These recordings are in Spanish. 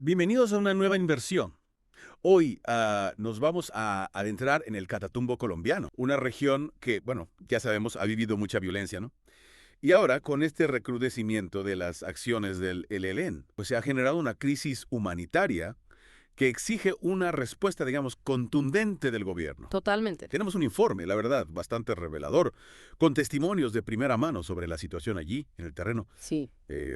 Bienvenidos a una nueva inversión. Hoy nos vamos a adentrar en el Catatumbo colombiano, una región que, bueno, ya sabemos, ha vivido mucha violencia, ¿no? Y ahora, con este recrudecimiento de las acciones del ELN, pues se ha generado una crisis humanitaria que exige una respuesta, digamos, contundente del gobierno. Totalmente. Tenemos un informe, la verdad, bastante revelador, con testimonios de primera mano sobre la situación allí, en el terreno. Sí.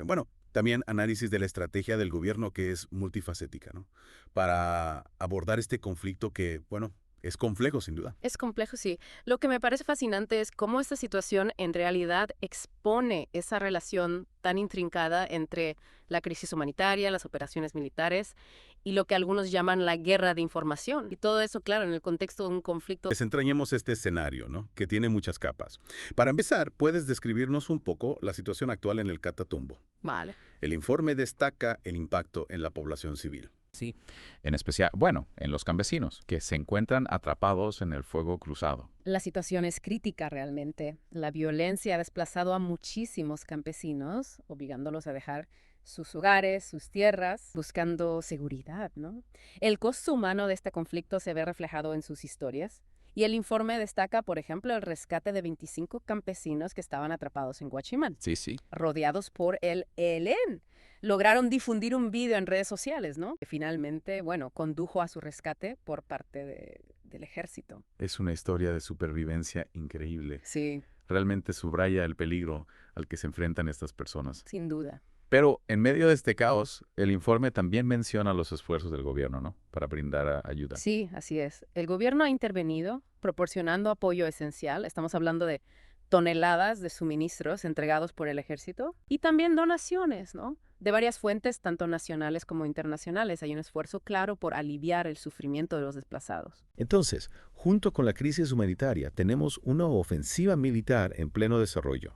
Bueno, también análisis de la estrategia del gobierno que es multifacética, ¿no? Para abordar este conflicto que, bueno, es complejo sin duda. Es complejo, sí. Lo que me parece fascinante es cómo esta situación en realidad expone esa relación tan intrincada entre la crisis humanitaria, las operaciones militares y lo que algunos llaman la guerra de información. Y todo eso, claro, en el contexto de un conflicto. Desentrañemos este escenario, ¿no? Que tiene muchas capas. Para empezar, ¿puedes describirnos un poco la situación actual en el Catatumbo? Vale. El informe destaca el impacto en la población civil. Sí, en especial, bueno, en los campesinos, que se encuentran atrapados en el fuego cruzado. La situación es crítica realmente. La violencia ha desplazado a muchísimos campesinos, obligándolos a dejar sus hogares, sus tierras, buscando seguridad, ¿no? El costo humano de este conflicto se ve reflejado en sus historias. Y el informe destaca, por ejemplo, el rescate de 25 campesinos que estaban atrapados en Guachimán, Sí. rodeados por el ELN. Lograron difundir un video en redes sociales, ¿no? Que finalmente, bueno, condujo a su rescate por parte del ejército. Es una historia de supervivencia increíble. Sí, Realmente subraya el peligro al que se enfrentan estas personas. sin duda. Pero en medio de este caos, el informe también menciona los esfuerzos del gobierno, ¿no? Para brindar ayuda. Sí, así es. El gobierno ha intervenido proporcionando apoyo esencial. Estamos hablando de toneladas de suministros entregados por el ejército y también donaciones, ¿no? De varias fuentes, tanto nacionales como internacionales. Hay un esfuerzo claro por aliviar el sufrimiento de los desplazados. Entonces, junto con la crisis humanitaria, tenemos una ofensiva militar en pleno desarrollo.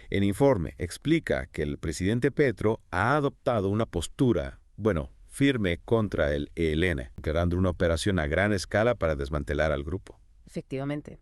El informe explica que el presidente Petro ha adoptado una postura, bueno, firme contra el ELN, creando una operación a gran escala para desmantelar al grupo. Efectivamente.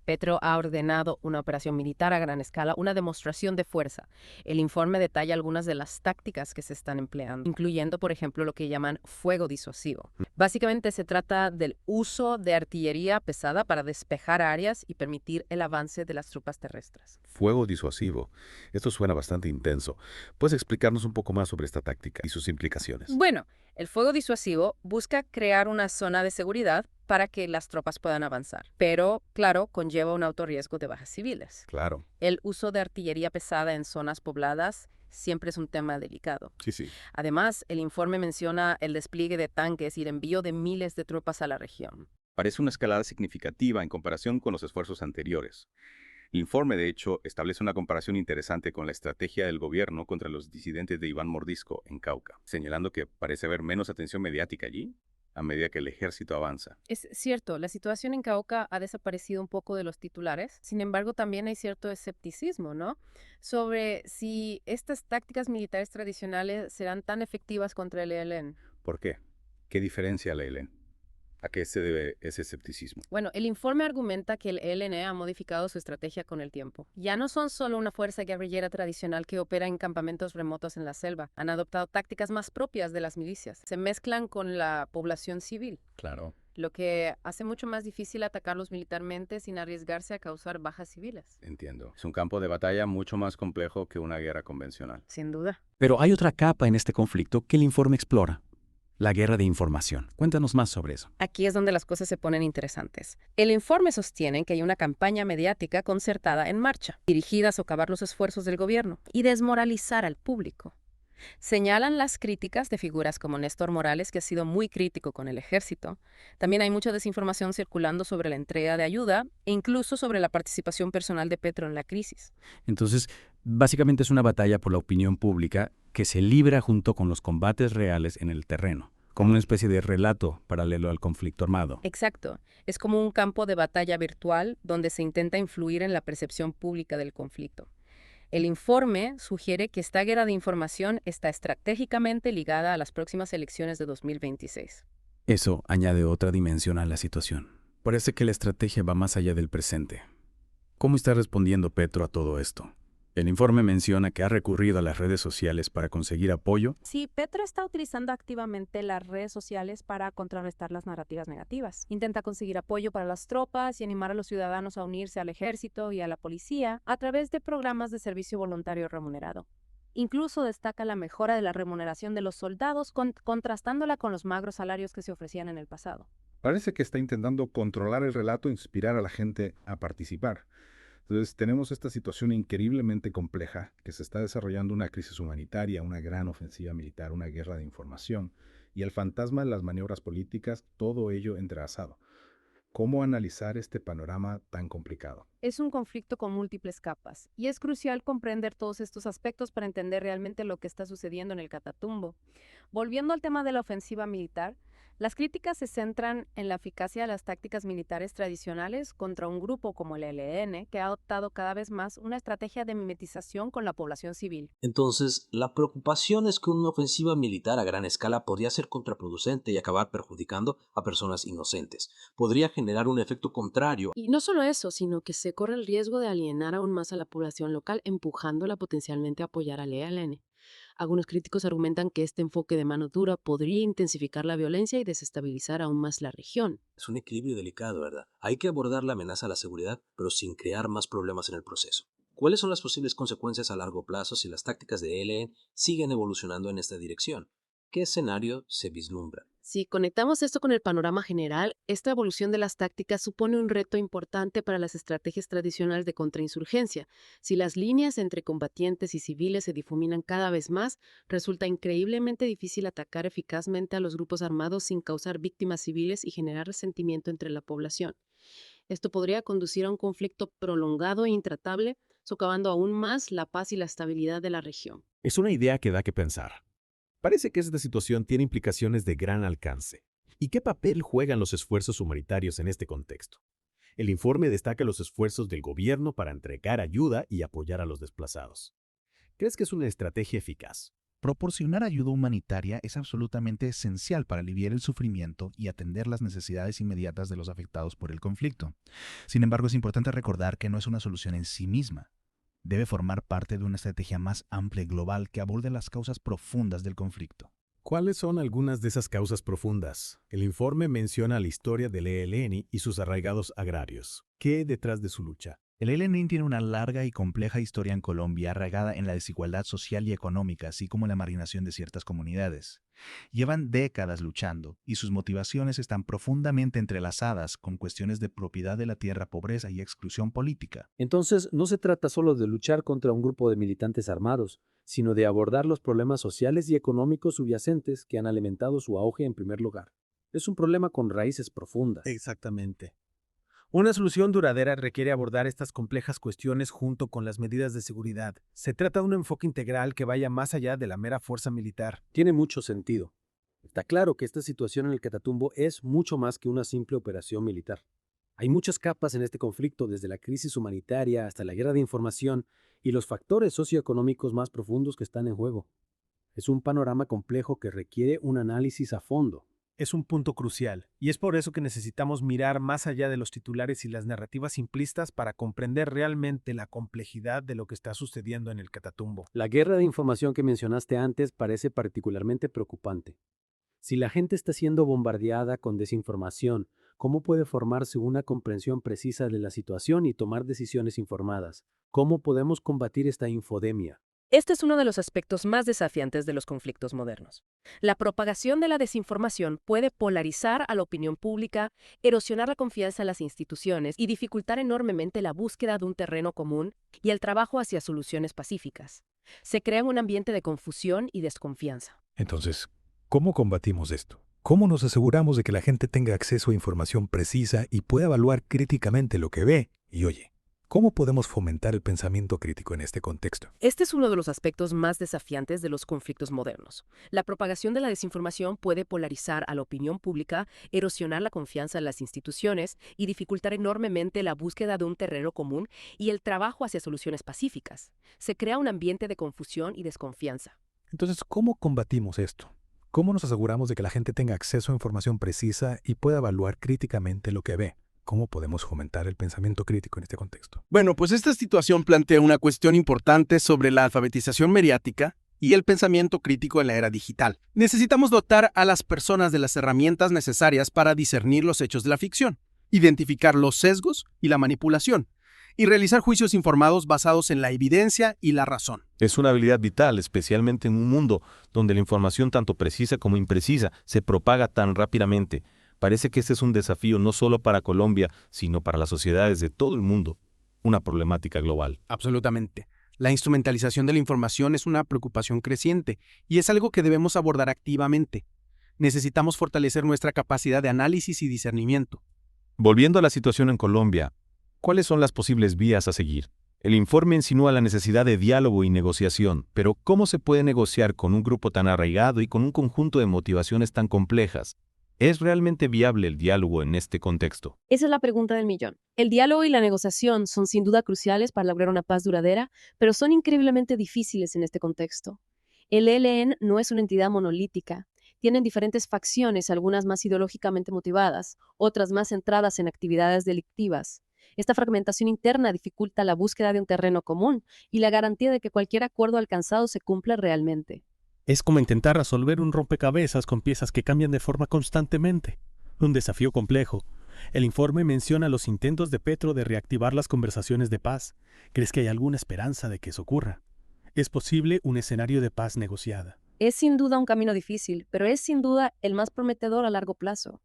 Petro ha ordenado una operación militar a gran escala, una demostración de fuerza. El informe detalla algunas de las tácticas que se están empleando, incluyendo, por ejemplo, lo que llaman fuego disuasivo. Básicamente se trata del uso de artillería pesada para despejar áreas y permitir el avance de las tropas terrestres. Fuego disuasivo. Esto suena bastante intenso. ¿Puedes explicarnos un poco más sobre esta táctica y sus implicaciones? Bueno, el fuego disuasivo busca crear una zona de seguridad para que las tropas puedan avanzar, pero, claro, conlleva un alto riesgo de bajas civiles. Claro. El uso de artillería pesada en zonas pobladas siempre es un tema delicado. Sí. Además, el informe menciona el despliegue de tanques y el envío de miles de tropas a la región. Parece una escalada significativa en comparación con los esfuerzos anteriores. El informe, de hecho, establece una comparación interesante con la estrategia del gobierno contra los disidentes de Iván Mordisco en Cauca, señalando que parece haber menos atención mediática allí a medida que el ejército avanza. Es cierto, la situación en Cauca ha desaparecido un poco de los titulares. Sin embargo, también hay cierto escepticismo, ¿no? Sobre si estas tácticas militares tradicionales serán tan efectivas contra el ELN. ¿Por qué? ¿Qué diferencia la ELN? ¿A qué se debe ese escepticismo? Bueno, el informe argumenta que el ELN ha modificado su estrategia con el tiempo. Ya no son solo una fuerza guerrillera tradicional que opera en campamentos remotos en la selva. Han adoptado tácticas más propias de las milicias. Se mezclan con la población civil, Claro. lo que hace mucho más difícil atacarlos militarmente sin arriesgarse a causar bajas civiles. Entiendo. Es un campo de batalla mucho más complejo que una guerra convencional. Sin duda. Pero hay otra capa en este conflicto que el informe explora: la guerra de información. Cuéntanos más sobre eso. Aquí es donde las cosas se ponen interesantes. El informe sostiene que hay una campaña mediática concertada en marcha, dirigida a socavar los esfuerzos del gobierno y desmoralizar al público. Señalan las críticas de figuras como Néstor Morales, que ha sido muy crítico con el ejército. También hay mucha desinformación circulando sobre la entrega de ayuda e incluso sobre la participación personal de Petro en la crisis. Entonces, básicamente es una batalla por la opinión pública que se libra junto con los combates reales en el terreno, como una especie de relato paralelo al conflicto armado. Exacto. Es como un campo de batalla virtual donde se intenta influir en la percepción pública del conflicto. El informe sugiere que esta guerra de información está estratégicamente ligada a las próximas elecciones de 2026. Eso añade otra dimensión a la situación. Parece que la estrategia va más allá del presente. ¿Cómo está respondiendo Petro a todo esto? El informe menciona que ha recurrido a las redes sociales para conseguir apoyo. Sí, Petro está utilizando activamente las redes sociales para contrarrestar las narrativas negativas. Intenta conseguir apoyo para las tropas y animar a los ciudadanos a unirse al ejército y a la policía a través de programas de servicio voluntario remunerado. Incluso destaca la mejora de la remuneración de los soldados, contrastándola con los magros salarios que se ofrecían en el pasado. Parece que está intentando controlar el relato e inspirar a la gente a participar. Entonces tenemos esta situación increíblemente compleja, que se está desarrollando una crisis humanitaria, una gran ofensiva militar, una guerra de información, y el fantasma de las maniobras políticas, todo ello entrelazado. ¿Cómo analizar este panorama tan complicado? Es un conflicto con múltiples capas, y es crucial comprender todos estos aspectos para entender realmente lo que está sucediendo en el Catatumbo. Volviendo al tema de la ofensiva militar, las críticas se centran en la eficacia de las tácticas militares tradicionales contra un grupo como el ELN, que ha adoptado cada vez más una estrategia de mimetización con la población civil. Entonces, la preocupación es que una ofensiva militar a gran escala podría ser contraproducente y acabar perjudicando a personas inocentes. Podría generar un efecto contrario. Y no solo eso, sino que se corre el riesgo de alienar aún más a la población local, empujándola potencialmente a apoyar al ELN. Algunos críticos argumentan que este enfoque de mano dura podría intensificar la violencia y desestabilizar aún más la región. Es un equilibrio delicado, ¿verdad? Hay que abordar la amenaza a la seguridad, pero sin crear más problemas en el proceso. ¿Cuáles son las posibles consecuencias a largo plazo si las tácticas de ELN siguen evolucionando en esta dirección? ¿Qué escenario se vislumbra? Si conectamos esto con el panorama general, esta evolución de las tácticas supone un reto importante para las estrategias tradicionales de contrainsurgencia. Si las líneas entre combatientes y civiles se difuminan cada vez más, resulta increíblemente difícil atacar eficazmente a los grupos armados sin causar víctimas civiles y generar resentimiento entre la población. Esto podría conducir a un conflicto prolongado e intratable, socavando aún más la paz y la estabilidad de la región. Es una idea que da que pensar. Parece que esta situación tiene implicaciones de gran alcance. ¿Y qué papel juegan los esfuerzos humanitarios en este contexto? El informe destaca los esfuerzos del gobierno para entregar ayuda y apoyar a los desplazados. ¿Crees que es una estrategia eficaz? Proporcionar ayuda humanitaria es absolutamente esencial para aliviar el sufrimiento y atender las necesidades inmediatas de los afectados por el conflicto. Sin embargo, es importante recordar que no es una solución en sí misma. Debe formar parte de una estrategia más amplia y global que aborde las causas profundas del conflicto. ¿Cuáles son algunas de esas causas profundas? El informe menciona la historia del ELN y sus arraigados agrarios. ¿Qué hay detrás de su lucha? El ELN tiene una larga y compleja historia en Colombia arraigada en la desigualdad social y económica, así como la marginación de ciertas comunidades. Llevan décadas luchando y sus motivaciones están profundamente entrelazadas con cuestiones de propiedad de la tierra, pobreza y exclusión política. Entonces, no se trata solo de luchar contra un grupo de militantes armados, sino de abordar los problemas sociales y económicos subyacentes que han alimentado su auge en primer lugar. Es un problema con raíces profundas. Exactamente. Una solución duradera requiere abordar estas complejas cuestiones junto con las medidas de seguridad. Se trata de un enfoque integral que vaya más allá de la mera fuerza militar. Tiene mucho sentido. Está claro que esta situación en el Catatumbo es mucho más que una simple operación militar. Hay muchas capas en este conflicto, desde la crisis humanitaria hasta la guerra de información y los factores socioeconómicos más profundos que están en juego. Es un panorama complejo que requiere un análisis a fondo. Es un punto crucial, y es por eso que necesitamos mirar más allá de los titulares y las narrativas simplistas para comprender realmente la complejidad de lo que está sucediendo en el Catatumbo. La guerra de información que mencionaste antes parece particularmente preocupante. Si la gente está siendo bombardeada con desinformación, ¿cómo puede formarse una comprensión precisa de la situación y tomar decisiones informadas? ¿Cómo podemos combatir esta infodemia? Este es uno de los aspectos más desafiantes de los conflictos modernos. La propagación de la desinformación puede polarizar a la opinión pública, erosionar la confianza en las instituciones y dificultar enormemente la búsqueda de un terreno común y el trabajo hacia soluciones pacíficas. Se crea un ambiente de confusión y desconfianza. Entonces, ¿cómo combatimos esto? ¿Cómo nos aseguramos de que la gente tenga acceso a información precisa y pueda evaluar críticamente lo que ve y oye? ¿Cómo podemos fomentar el pensamiento crítico en este contexto? Este es uno de los aspectos más desafiantes de los conflictos modernos. La propagación de la desinformación puede polarizar a la opinión pública, erosionar la confianza en las instituciones y dificultar enormemente la búsqueda de un terreno común y el trabajo hacia soluciones pacíficas. Se crea un ambiente de confusión y desconfianza. Entonces, ¿cómo combatimos esto? ¿Cómo nos aseguramos de que la gente tenga acceso a información precisa y pueda evaluar críticamente lo que ve? ¿Cómo podemos fomentar el pensamiento crítico en este contexto? Bueno, pues esta situación plantea una cuestión importante sobre la alfabetización mediática y el pensamiento crítico en la era digital. Necesitamos dotar a las personas de las herramientas necesarias para discernir los hechos de la ficción, identificar los sesgos y la manipulación, y realizar juicios informados basados en la evidencia y la razón. Es una habilidad vital, especialmente en un mundo donde la información tanto precisa como imprecisa se propaga tan rápidamente. Parece que este es un desafío no solo para Colombia, sino para las sociedades de todo el mundo, una problemática global. Absolutamente. La instrumentalización de la información es una preocupación creciente y es algo que debemos abordar activamente. Necesitamos fortalecer nuestra capacidad de análisis y discernimiento. Volviendo a la situación en Colombia, ¿cuáles son las posibles vías a seguir? El informe insinúa la necesidad de diálogo y negociación, pero ¿cómo se puede negociar con un grupo tan arraigado y con un conjunto de motivaciones tan complejas? ¿Es realmente viable el diálogo en este contexto? Esa es la pregunta del millón. El diálogo y la negociación son sin duda cruciales para lograr una paz duradera, pero son increíblemente difíciles en este contexto. El ELN no es una entidad monolítica. Tienen diferentes facciones, algunas más ideológicamente motivadas, otras más centradas en actividades delictivas. Esta fragmentación interna dificulta la búsqueda de un terreno común y la garantía de que cualquier acuerdo alcanzado se cumpla realmente. Es como intentar resolver un rompecabezas con piezas que cambian de forma constantemente. Un desafío complejo. El informe menciona los intentos de Petro de reactivar las conversaciones de paz. ¿Crees que hay alguna esperanza de que eso ocurra? ¿Es posible un escenario de paz negociada? Es sin duda un camino difícil, pero es sin duda el más prometedor a largo plazo.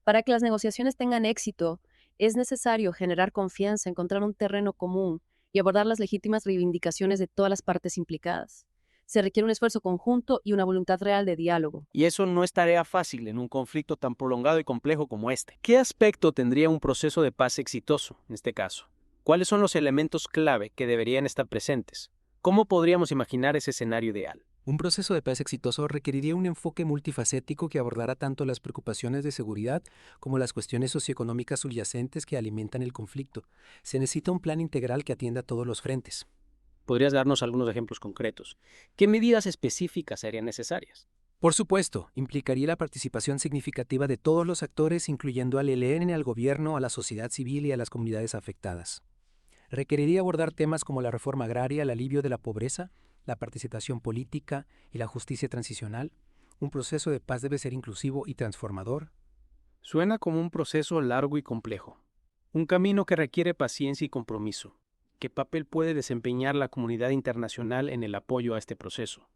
Para que las negociaciones tengan éxito, es necesario generar confianza, encontrar un terreno común y abordar las legítimas reivindicaciones de todas las partes implicadas. Se requiere un esfuerzo conjunto y una voluntad real de diálogo. Y eso no es tarea fácil en un conflicto tan prolongado y complejo como este. ¿Qué aspecto tendría un proceso de paz exitoso en este caso? ¿Cuáles son los elementos clave que deberían estar presentes? ¿Cómo podríamos imaginar ese escenario ideal? Un proceso de paz exitoso requeriría un enfoque multifacético que abordara tanto las preocupaciones de seguridad como las cuestiones socioeconómicas subyacentes que alimentan el conflicto. Se necesita un plan integral que atienda todos los frentes. ¿Podrías darnos algunos ejemplos concretos? ¿Qué medidas específicas serían necesarias? Por supuesto, implicaría la participación significativa de todos los actores, incluyendo al ELN, al gobierno, a la sociedad civil y a las comunidades afectadas. Requeriría abordar temas como la reforma agraria, el alivio de la pobreza, la participación política y la justicia transicional. Un proceso de paz debe ser inclusivo y transformador. Suena como un proceso largo y complejo. Un camino que requiere paciencia y compromiso. ¿Qué papel puede desempeñar la comunidad internacional en el apoyo a este proceso?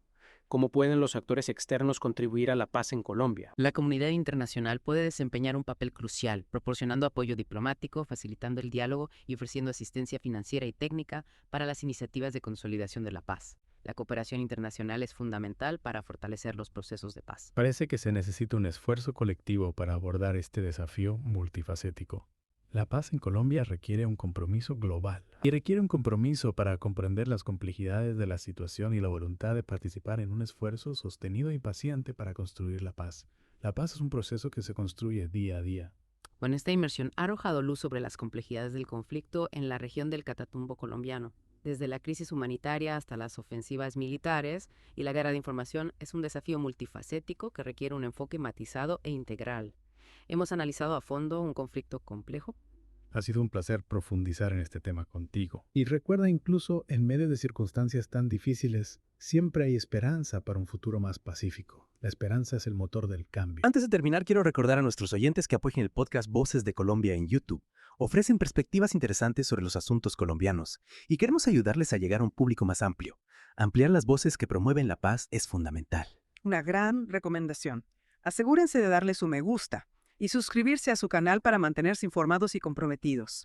¿Cómo pueden los actores externos contribuir a la paz en Colombia? La comunidad internacional puede desempeñar un papel crucial, proporcionando apoyo diplomático, facilitando el diálogo y ofreciendo asistencia financiera y técnica para las iniciativas de consolidación de la paz. La cooperación internacional es fundamental para fortalecer los procesos de paz. Parece que se necesita un esfuerzo colectivo para abordar este desafío multifacético. La paz en Colombia requiere un compromiso global y requiere un compromiso para comprender las complejidades de la situación y la voluntad de participar en un esfuerzo sostenido y paciente para construir la paz. La paz es un proceso que se construye día a día. Bueno, esta inmersión ha arrojado luz sobre las complejidades del conflicto en la región del Catatumbo colombiano. Desde la crisis humanitaria hasta las ofensivas militares y la guerra de información es un desafío multifacético que requiere un enfoque matizado e integral. Hemos analizado a fondo un conflicto complejo. Ha sido un placer profundizar en este tema contigo. Y recuerda, incluso en medio de circunstancias tan difíciles, siempre hay esperanza para un futuro más pacífico. La esperanza es el motor del cambio. Antes de terminar, quiero recordar a nuestros oyentes que apoyen el podcast Voces de Colombia en YouTube. Ofrecen perspectivas interesantes sobre los asuntos colombianos y queremos ayudarles a llegar a un público más amplio. Ampliar las voces que promueven la paz es fundamental. Una gran recomendación. Asegúrense de darle su me gusta y suscribirse a su canal para mantenerse informados y comprometidos.